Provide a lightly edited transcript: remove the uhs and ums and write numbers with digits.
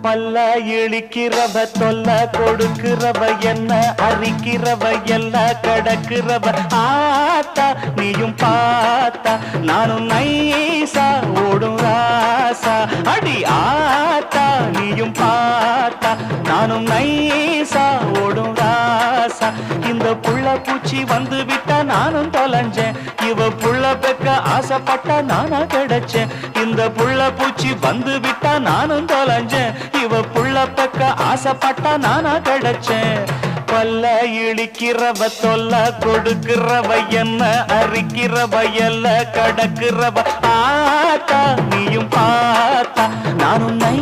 பல்ல இழிக்கிறவ தொல்ல கொடுக்கிறவ என்ன அரிக்கிறவ எல்லாம் கடக்கிறவ ஆத்தா நீயும் பார்த்தா நானும் நைசா ஓடும் ராசா அடி ஆத்தா நீயும் பார்த்தா நானும் நைசா ஓடும் ராசா இந்த புள்ள பூச்சி வந்து விட்டா நானும் தொலைஞ்சேன் இவ புள்ள பெக்க ஆசைப்பட்டா நானா கிடைச்சேன் இந்த புள்ள பூச்சி வந்து விட்டா நானும் தொலைஞ்சேன் இவ புள்ள பெக்க ஆசைப்பட்டா நானா கிடைச்சேன் பல்ல இழிக்கிறவ தொல்ல கொடுக்கிறவ என்ன அரிக்கிறவ எல்ல கடக்கிறவ ஆத்தா நீயும் பார்த்தா நானும் நை